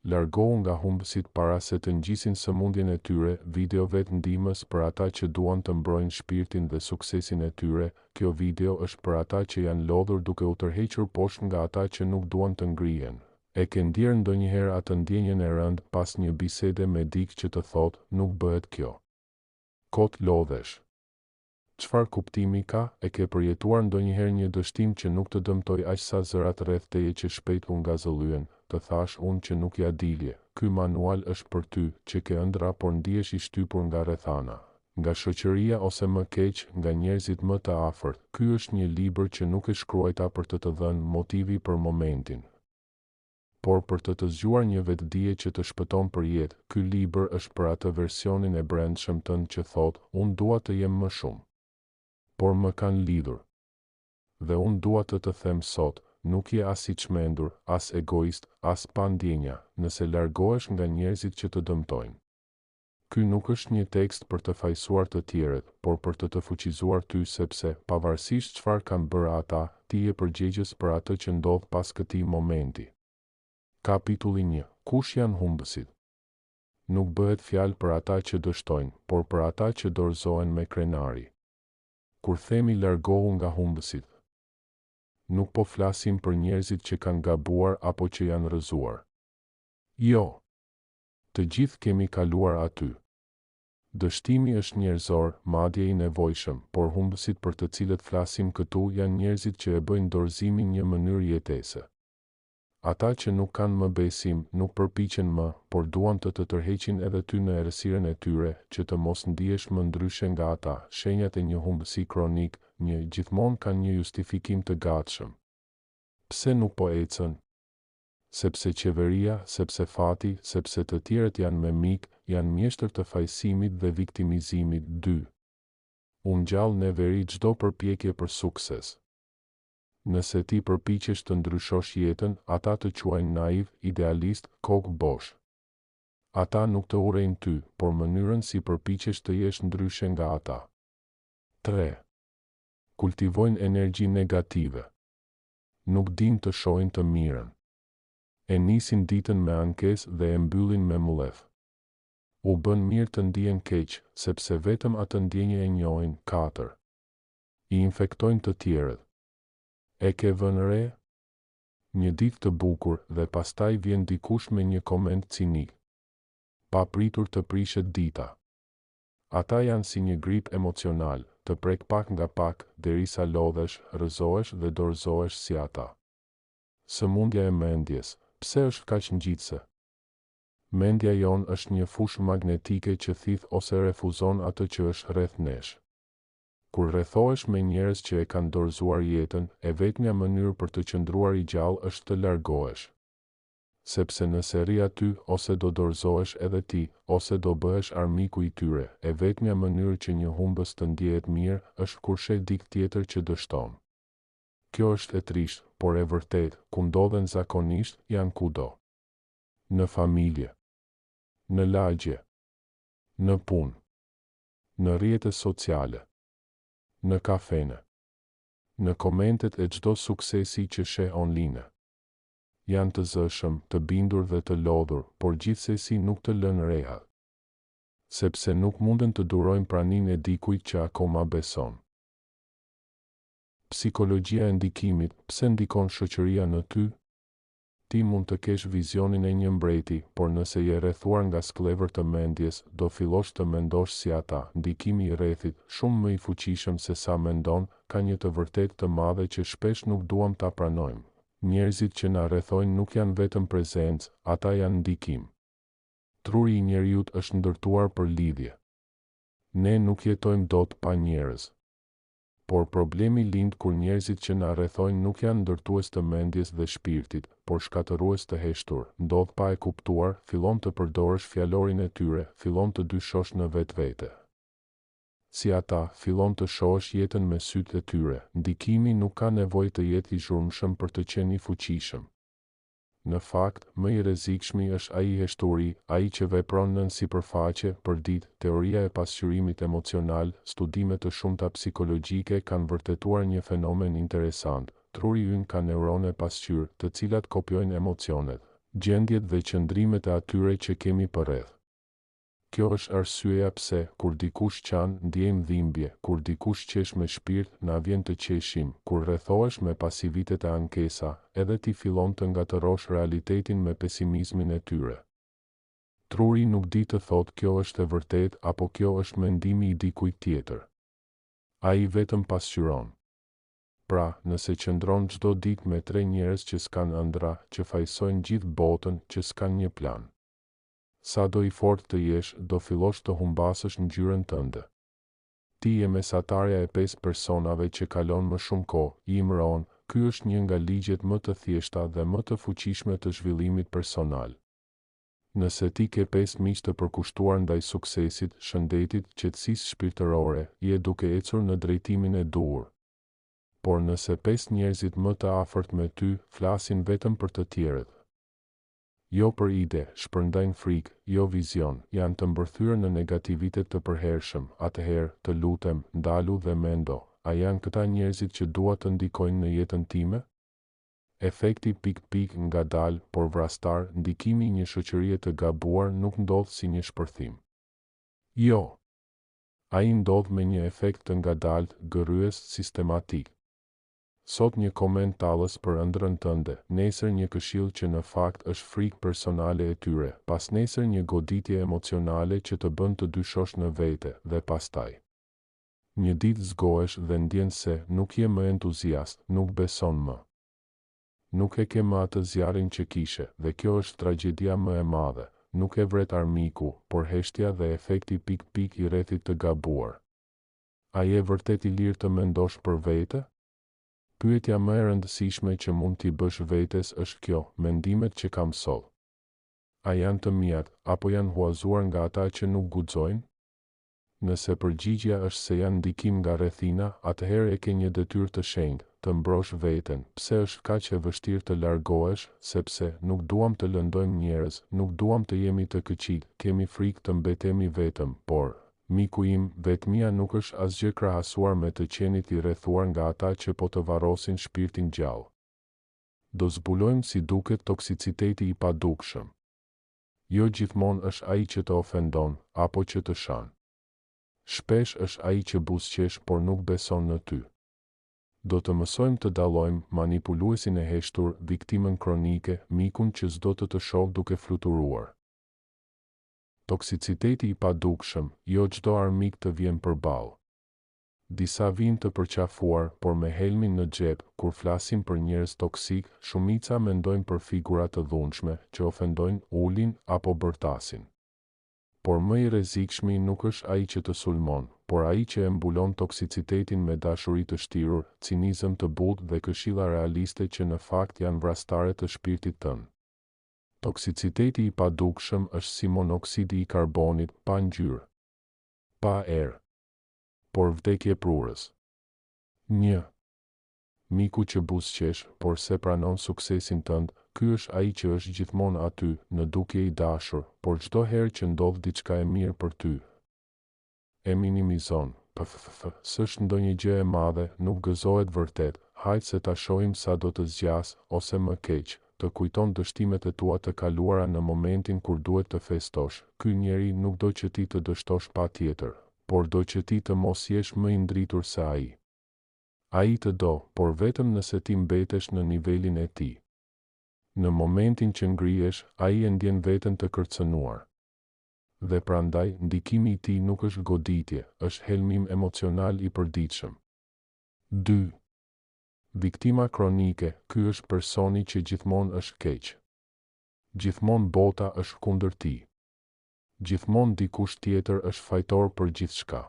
largohu nga humbësit para se të ngjisin sëmundjen e tyre, videove të ndihmës për ata që duan të mbrojnë shpirtin dhe suksesin e tyre. Kjo video është për ata që janë lodhur duke u tërhequr poshtë nga ata që nuk duan të ngrihen. E ke ndjerë ndonjëherë atë ndjenjen e rëndë pas një bisede me dikë që të thotë, nuk bëhet kjo. Kot lodhesh. Çfarë kuptimi ka? E ke përjetuar ndonjëherë një dështim që nuk të dëmtoi aq sa zërat rreth teje që shpejt u ngazëllyen, të thash unë që nuk ja dilje. Ky manual është për ty, që ke ëndra por ndihesh i shtypur nga rrethana, nga shoqëria ose më keq, nga njerëzit më të afërt. Ky është një libër që nuk e shkruajta për të dhënë motivi për momentin, por për të zgjuar një vetdije që të shpëton për jetë. Ky libër është për atë versionin e brendshëm tënd që thotë, unë dua të jem më shumë, por më kanë lidhur. Dhe unë dua të them sot, nuk je as i çmendur, as egoist, as pa ndjenja, nëse largohesh nga njerëzit që të dëmtojnë. Ky nuk është një tekst për të fajsuar të tjerët, por për të fuqizuar ty sepse, pavarësisht çfarë kanë bërë ata, ti je përgjegjës për atë që ndodh pas këtij momenti. Kapitulli 1. Kush janë humbësit? Nuk bëhet fjalë për ata që dështojnë, por për ata që dorëzohen me krenari. Kur themi largohu nga humbësit, nuk po flasim për njerëzit që kanë gabuar apo që janë rrëzuar. Jo. Të gjithë kemi kaluar aty. Dështimi është njerëzor, madje i nevojshëm, por humbësit për të cilët flasim këtu janë njerëzit që e bëjnë dorëzimin një mënyrë jetese. Ata që nuk kanë më besim, nuk përpiqen më, por duan të tërheqin edhe ty në errësirën e tyre, që të mos ndihesh më ndryshe nga ata. Shenjat e një humbësi kronik, gjithmonë kanë një justifikim të gatshëm. Pse nuk po ecën? Sepse qeveria, sepse fati, sepse të tjerët janë me mik, janë mjeshtër të fajsimit dhe viktimizimit. 2. Unë gjallë ne veri çdo përpjekje për sukses. Nëse ti përpiqesh të ndryshosh jetën, ata të quajnë naiv, idealist, kokë bosh. Ata nuk të urrejnë ty, por mënyrën si përpiqesh të jesh ndryshe nga ata. 3. Kultivojnë energji negative. Nuk din të shohin të mirën. E nisin ditën me ankesë dhe e mbyllin me mullef. U bën mirë të ndihen keq, sepse vetëm atë ndjenjë e njohin. 4. I infektojnë të tjerët. E ke vënë re? Një ditë të bukur dhe pastaj vjen dikush me një koment cinik. Pa pritur të prishet dita. Ata janë si një grip emocional, të prek pak nga pak, derisa lodhesh, rrëzohesh dhe dorëzohesh si ata. Sëmundja e mendjes. Pse është kaq ngjitse? Mendja jon është një fushë magnetike që thith ose refuzon atë që është rreth nesh. Kur rrethohesh me njerëz që e kanë dorëzuar jetën, e vetmja mënyrë për të qëndruar i gjallë është të largohesh. Sepse nëse rri aty, ose do dorëzohesh edhe ti, ose do bëhesh armiku i tyre. E vetmja mënyrë që një humbës të ndjehet mirë është kur sheh dikë tjetër që dështon. Kjo është e trisht, por e vërtet, ku ndodhen zakonisht, janë kudo. Në familje, në lagje, në punë, në rrjete sociale, në kafene, në komentet e çdo suksesi që sheh online. Janë të zëshëm, të bindur dhe të lodhur, por gjithsesi nuk të lënë reha. Sepse nuk munden të durojnë praninë e dikujt që akoma beson. Psikologjia e ndikimit. Pse ndikon shoqëria në ty? Ti mund të kesh vizionin e një mbreti, por nëse je rrethuar nga sklever të mendjes, do fillosh të mendosh si ata. Ndikimi i rrethit, shumë më i fuqishëm se sa mendon, ka një të vërtetë të madhe që shpesh nuk duam ta pranojmë. Njerëzit që na rrethojnë nuk janë vetëm prezencë, ata janë ndikim. Truri i njeriut është ndërtuar për lidhje. Ne nuk jetojmë dot pa njerëz. Por problemi lind kur njerëzit që na rrethojnë nuk janë ndërtues të mendjes dhe shpirtit, por shkatërues të heshtur. Ndodh pa e kuptuar, fillon të përdorësh fjalorin e tyre, fillon të dyshosh në vetvete. Si ata, fillon të shohësh jetën me sytë e tyre. Ndikimi nuk ka nevojë të jetë i zhurmshëm për të qenë i fuqishëm. Në fakt, më i rrezikshmi është ai heshturi, ai që vepron nën sipërfaqe, për ditë. Teoria e pasqyrimit emocional, studime të shumta psikologjike kanë vërtetuar një fenomen interesant. Truri ynë ka neurone pasqyrë, të cilat kopjojnë emocionet. gjendjet dhe qëndrimet e atyre që kemi përreth. Kjo është arsyeja pse, kur dikush qan, ndjejmë dhimbje, kur dikush qesh me shpirt, na vjen të qeshim, kur rrethohesh me pasivitet e ankesa, edhe ti fillon të ngatërosh realitetin me pesimizmin e tyre. Truri nuk di të thotë kjo është e vërtet apo kjo është mendimi i dikujt tjetër. Ai vetëm pasqyron. Pra, nëse qëndron çdo ditë me 3 njerëz që s'kan ëndra, që fajsojnë gjithë botën, që s'kan një plan. Sa do i fort të jesh, do fillosh të humbasësh ngjyrën tënde. Ti je mesatarja e 5 personave që kalon më shumë kohë, i imron, ky është një nga ligjet më të thjeshta dhe më të fuqishme të zhvillimit personal. Nëse ti ke 5 miq të përkushtuar ndaj suksesit, shëndetit, qetësisë shpirtërore, je duke ecur në drejtimin e duhur. Por nëse 5 njerëzit më të afërt me ty flasin vetëm për të tjerët, jo për ide, shpërndajnë frikë, jo vizion, janë të mbërthyer në negativitet të përhershëm, atëherë, të lutem, ndalu dhe mendo, a janë këta njerëzit që dua të ndikojnë në jetën time? Efekti ngadalë, por vrastar, ndikimi i një shoqërie të gabuar nuk ndodh si një shpërthim. Jo. Ai ndodh me një efekt të ngadalt, gërryes, sistematik. Sot një koment tallës për ëndrrën tënde, nesër një këshill që në fakt është frikë personale e tyre, pas nesër një goditje emocionale që të bën të dyshosh në vete, dhe pastaj. Një ditë zgohesh dhe ndjen se nuk je më entuziast, nuk beson më. Nuk e ke më atë zjarrin që kishe, dhe kjo është tragjedia më e madhe, nuk e vret armiku, por heshtja dhe efekti i rrethit të gabuar. A je vërtet i lirë të mendosh për vete? Pyetja më e rëndësishme që mund t'i bësh vetes është kjo, mendimet që kam sot. A janë të mijat, apo janë huazuar nga ata që nuk guxojnë? Nëse përgjigjja është se janë ndikim nga rrethina, atëherë e ke një detyrë të shenjtë, të mbrosh veten. Pse është kaq e vështirë të largohesh? Sepse nuk duam të lëndojmë njerëz, nuk duam të jemi të këqij, kemi frikë të mbetemi vetëm, por, miku im, vetmia nuk është asgjë krahasuar me të qenit i rrethuar nga ata që po të varrosin shpirtin gjallë. Do zbulojmë si duket toksiciteti i padukshëm. Jo gjithmonë është ai që të ofendon, apo që të shan. Shpesh është ai që buzëqesh por nuk beson në ty. Do të mësojmë të dallojmë manipuluesin e heshtur, viktimën kronike, mikun që s'do të shoh duke fluturuar. Toksiciteti i padukshëm, jo çdo armik të vjen përballë. Disa vijnë të përqafuar, por me helmin në xhep, kur flasim për njerëz toksik, shumica mendojnë për figura të dhunshme që ofendojnë, ulin apo bërtasin. Por më i rrezikshmi nuk është ai që të sulmon, por ai që e mbulon toksicitetin me dashuri të shtirur, cinizëm të butë dhe këshilla realiste që në fakt janë vrastare të shpirtit tënd. Toksiciteti i padukshëm është si monoksidi i karbonit, pa ngjyrë, pa erë, por vdekje prurës. 1. Miku që buzëqesh, por se pranon suksesin tënd, ky është ai që është gjithmonë aty, në dukje i dashur, por çdo herë që ndodh diçka e mirë për ty, e minimizon. S'është ndonjë gjë e madhe, nuk gëzohet vërtet, hajt se ta shohim sa do të zgjas, ose më keq, të kujton dështimet e tua të kaluara në momentin kur duhet të festosh. Ky njeri nuk do që ti të dështosh patjetër, por do që ti të mos jesh më i ndritur se ai. Ai të do, por vetëm nëse ti mbetesh në nivelin e tij. Në momentin që ngrihesh, ai e ndjen veten të kërcënuar. Dhe prandaj, ndikimi i tij nuk është goditje, është helmim emocional i përditshëm. 2. Viktima kronike, ky është personi që gjithmonë është keq. Gjithmonë bota është kundër tij. Gjithmonë dikush tjetër është fajtor për gjithçka.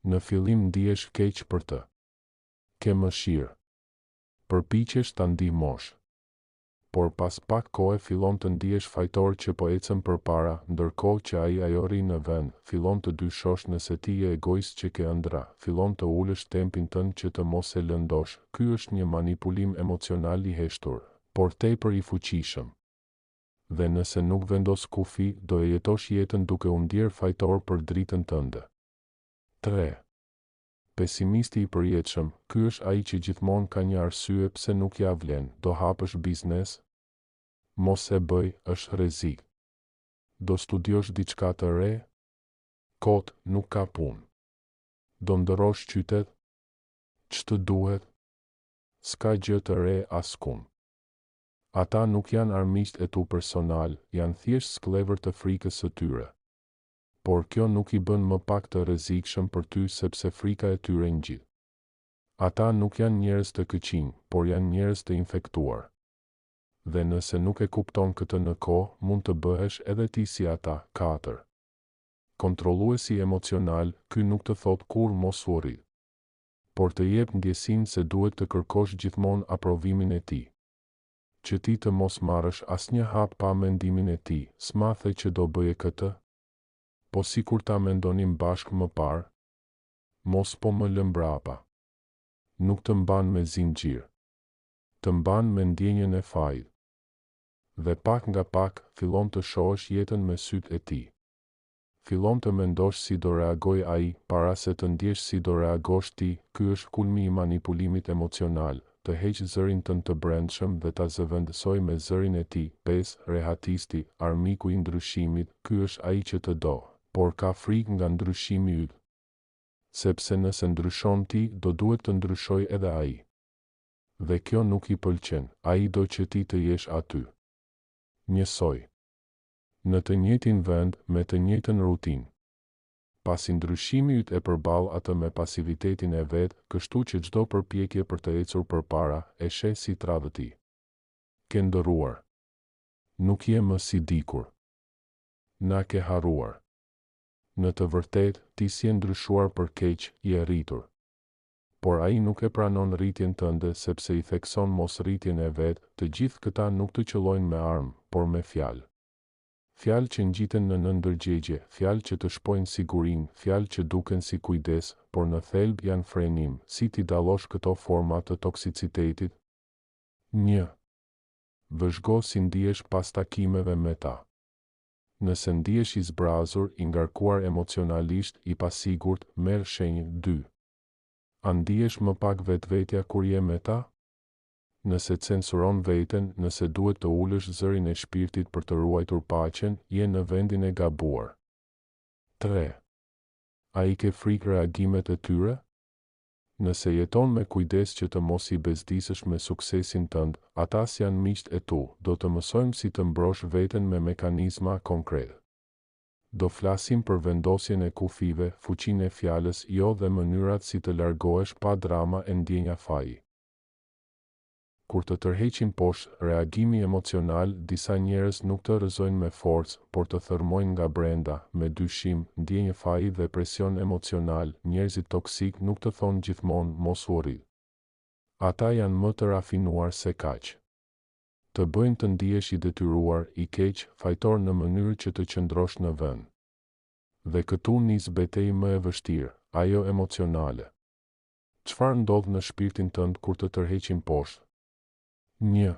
Në fillim ndihesh keq për të. Ke mëshirë. Përpiqesh ta ndihmosh. Por pas pak kohe fillon të ndihesh fajtor që po ecën përpara, ndërkohë që ai ajo rri në vend, fillon të dyshosh nëse ti je egoist që ke ëndra, fillon të ulësh tempin tënd që të mos e lëndosh. Ky është një manipulim emocional i heshtur, por tepër i fuqishëm. Dhe nëse nuk vendos kufi, do e jetosh jetën duke u ndier fajtor për dritën tënde. 3. Pesimisti i përjetshëm, ky është ai që gjithmonë ka një arsye pse nuk ja vlen, do hapësh biznes? Mos e bëj, është rrezik. Do studiosh diçka të re? Kot, nuk ka punë. Do ndërrosh qytet? Ç'të duhet? S'ka gjë të re askund. Ata nuk janë armiqt e tu personal, janë thjesht sklever të frikës së tyre. Por kjo nuk i bën më pak të rrezikshëm për ty sepse frika e tyre ngjit. Ata nuk janë njerëz të këqij, por janë njerëz të infektuar. Dhe nëse nuk e kupton këtë në kohë, mund të bëhesh edhe ti si ata. 4. Kontrolluesi emocional, ky nuk të thot kur mos u rrit, por të jep ndjesinë se duhet të kërkosh gjithmonë aprovimin e tij. Që ti të mos marrësh asnjë hap pa mendimin e tij, s'ma the që do bëje këtë? Po sikur ta mendonim bashkë më parë, mos po më lë mbrapa. Nuk të mban me zinxhir, të mban me ndjenjën e fajit. Dhe pak nga pak, fillon të shohësh jetën me sytë e tij. Fillon të mendosh si do reagoj ai, para se të ndjesh si do reagosh ti. Ky është kulmi i manipulimit emocional, të heq zërin tënd të brendshëm dhe ta zëvendësoj me zërin e tij. 5. Rehatisti, armiku i ndryshimit, ky është ai që të do, por ka frikë nga ndryshimi yt. Sepse nëse ndryshon ti, do duhet të ndryshoj edhe ai. Dhe kjo nuk i pëlqen, ai do që ti të jesh aty. Njësoj. Në të njëjtin vend, me të njëjtën rutinë. Pasi ndryshimi yt e përball atë me pasivitetin e vet, kështu që çdo përpjekje për të ecur përpara e sheh si tradhti. Ke ndëruar. Nuk je më si dikur. Na ke harruar. Në të vërtetë, ti si e ndryshuar për keq, je rritur. Por ai nuk e pranon rritjen tënde sepse i thekson mos rritjen e vet. Të gjithë këta nuk të qellojnë me armë, por me fjalë. Fjalë që ngjiten në ndërgjegje, fjalë që të shpojnë sigurinë, fjalë që duken si kujdes, por në thelb janë frenim. Si ti dallosh këto forma të toksicitetit? 1. Vëzhgo si ndihesh pas takimeve me ta. Nëse ndihesh i zbrazur, i ngarkuar emocionalisht, i pasigurt, merr shenjë. 2. A ndihesh më pak vetvetja kur je me ta? Nëse censuron veten, nëse duhet të ulësh zërin e shpirtit për të ruajtur paqen, je në vendin e gabuar. 3. A i ke frikë reagimet e tyre? Nëse jeton me kujdes që të mos i bezdisësh me suksesin tënd, ata si janë miqt e tu, do të mësojmë si të mbrosh veten me mekanizma konkret. Do flasim për vendosjen e kufive, fuqinë e fjalës, jo dhe mënyrat si të largohesh pa drama e ndjenja faji. Kur të tërheqin poshtë, reagimi emocional, disa njerëz nuk të rrëzojnë me forcë, por të thërmojnë nga brenda, me dyshim, ndjenjë faji dhe presion emocional. Njerëzit toksik nuk të thonë gjithmonë mos u rrit. Ata janë më të rafinuar se kaq. Të bëjnë të ndihesh i detyruar, i keq, fajtor në mënyrë që të qëndrosh në vend. Dhe këtu nis betejë më e vështirë, ajo emocionale. Çfarë ndodh në shpirtin tënd kur të tërheqin poshtë? 1.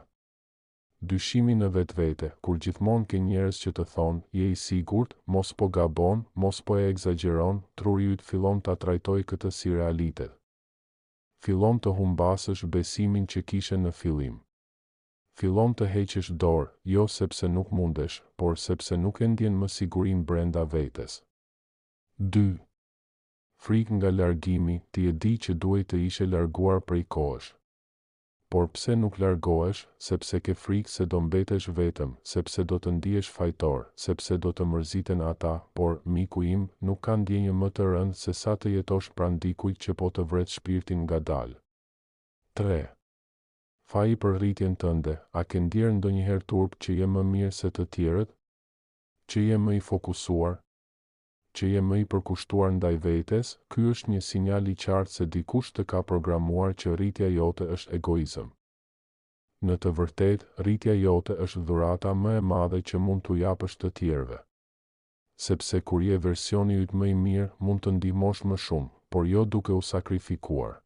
Dyshimi në vetvete, kur gjithmonë ke njerëz që të thonë, je i sigurt, mos po gabon, mos po e egzageron, truri yt fillon ta trajtoj këtë si realitet. Fillon të humbasësh besimin që kishe në fillim. Fillon të heqësh dorë, jo sepse nuk mundesh, por sepse nuk e ndjen më sigurinë brenda vetes. 2. Frikë nga largimi, ti e di që duhet të ishe larguar prej kohësh. Por pse nuk largohesh? Sepse ke frikë se do mbetesh vetëm, sepse do të ndihesh fajtor, sepse do të mërziten ata, por, miku im, nuk ka ndjenjë më të rëndë se sa të jetosh pranë dikujt që po të vret shpirtin ngadalë. 3. Faji për rritjen tënde, a ke ndjerë ndonjëherë turp që je më mirë se të tjerët? Që je më i fokusuar? Që je më i përkushtuar ndaj vetes? Ky është një sinjal i qartë se dikush të ka programuar që rritja jote është egoizëm. Në të vërtetë, rritja jote është dhurata më e madhe që mund t'u japësh të tjerëve. Sepse kur je versioni yt më i mirë, mund të ndihmosh më shumë, por jo duke u sakrifikuar.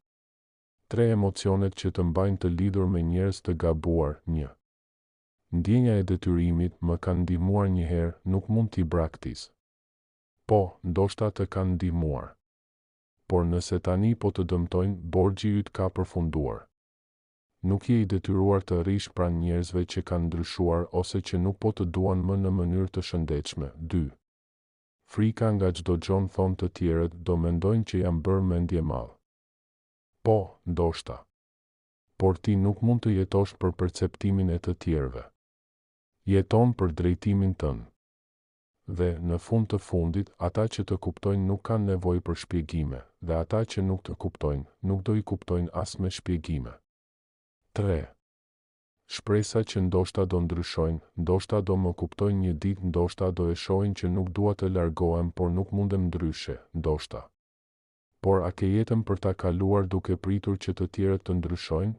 3 emocionet që të mbajnë të lidhur me njerëz të gabuar. 1. Ndjenja e detyrimit, më kanë ndihmuar një herë, nuk mund t'i braktis. Po, ndoshta të kanë ndihmuar. Por nëse tani po të dëmtojnë, borxhi yt ka përfunduar. Nuk je i detyruar të rish pranë njerëzve që kanë ndryshuar ose që nuk po të duan më në mënyrë të shëndetshme. 2. Frika nga çdo gjë thonë të tjerët do mendojnë që jam bërë mendje madh. Po, ndoshta. Por ti nuk mund të jetosh për perceptimin e të tjerëve. Jeton për drejtimin tënd. Dhe, në fund të fundit, ata që të kuptojnë nuk kanë nevojë për shpjegime, dhe ata që nuk të kuptojnë, nuk do i kuptojnë as me shpjegime. 3. Shpresa që ndoshta do ndryshojnë, ndoshta do më kuptojnë një ditë, ndoshta do e shohin që nuk dua të largohem, por nuk mundem ndryshe, ndoshta. Por a ke jetën për ta kaluar duke pritur që të tjerët të ndryshojnë?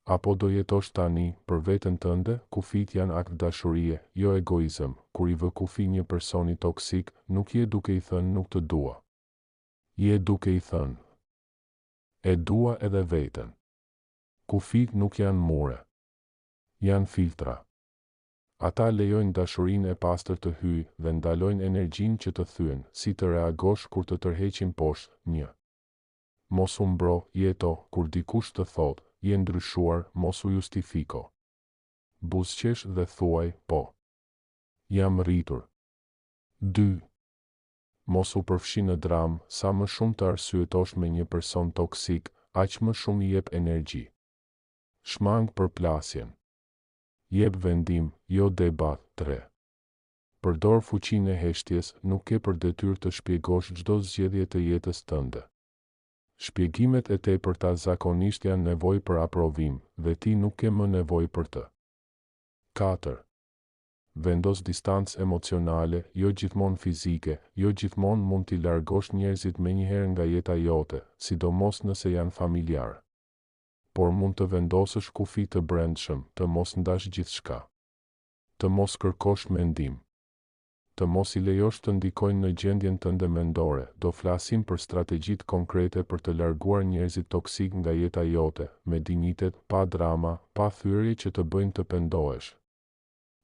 Apo do jetosh tani, për veten tënde, kufit janë akt dashurie, jo egoizëm, kur i vë kufi një personi toksik, nuk je duke i thënë nuk të dua. Je duke i thënë, e dua edhe veten. Kufit nuk janë mure. Janë filtra. Ata lejojnë dashurinë e pastër të hyjë dhe ndalojnë energjinë që të thyen, si të reagosh kur të tërheqin poshtë. 1. Mos u mbro, jeto, kur dikush të thotë, je ndryshuar, mos u justifiko. Buzëqesh dhe thuaj, po. Jam rritur. 2. Mos u përfshi në dramë, sa më shumë të arsyetosh me një person toksik, aq më shumë i jep energji. Shmang për plasjen. Jep vendim, jo debat. 3. Përdor fuqinë e heshtjes, nuk ke për detyrë të shpjegosh çdo zgjedhje të jetës tënde. Shpjegimet e tepërta zakonisht janë nevojë për aprovim, dhe ti nuk ke më nevojë për të. 4. Vendos distancë emocionale, jo gjithmonë fizike, jo gjithmonë mund t'i largosh njerëzit menjëherë nga jeta jote, sidomos nëse janë familjarë. Por mund të vendosësh kufi të brendshëm, të mos ndash gjithçka. Të mos kërkosh mendim. Të mos i lejosh të ndikojnë në gjendjen tënde mendore. Do flasim për strategjitë konkrete për të larguar njerëzit toksik nga jeta jote, me dinjitet, pa drama, pa thyrje që të bëjnë të pendohesh.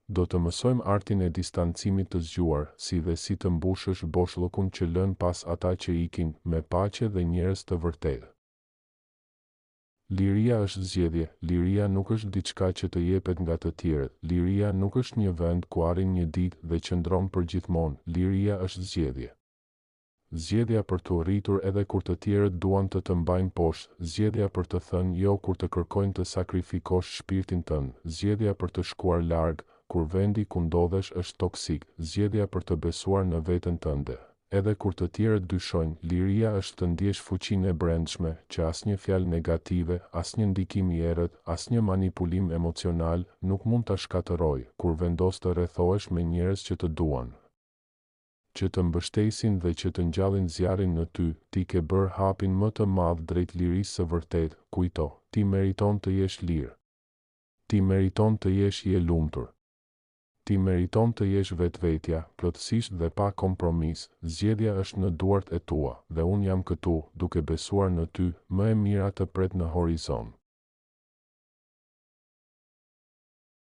Do të mësojmë artin e distancimit të zgjuar, si dhe si të mbushësh boshllëkun që lën pas ata që ikin, me paqe dhe njerëz të vërtetë. Liria është zgjedhje, liria nuk është diçka që të jepet nga të tjerët, liria nuk është një vend ku arrin një ditë dhe qëndron për gjithmonë, liria është zgjedhje. Zgjedhja për të rritur edhe kur të tjerët duan të të mbajnë poshtë, zgjedhja për të thënë jo kur të kërkojnë të sakrifikosh shpirtin tënd, zgjedhja për të shkuar larg, kur vendi ku ndodhesh është toksik, zgjedhja për të besuar në veten tënde. Edhe kur të tjerët dyshojnë, liria është të ndjesh fuqinë e brendshme, që asnjë fjalë negative, asnjë ndikim i errët, asnjë manipulim emocional nuk mund ta shkatërrojë, kur vendos të rrethohesh me njerëz që të duan, që të mbështesin dhe që të ngjallin zjarrin në ty. Ti ke bërë hapin më të madh drejt lirisë së vërtetë. Kujto, ti meriton të jesh lirë. Ti meriton të jesh i lumtur. Ti meriton të jesh vetvetja, plotësisht dhe pa kompromis. Zgjedhja është në duart e tua, dhe unë jam këtu, duke besuar në ty, më e mira të pret në horizont.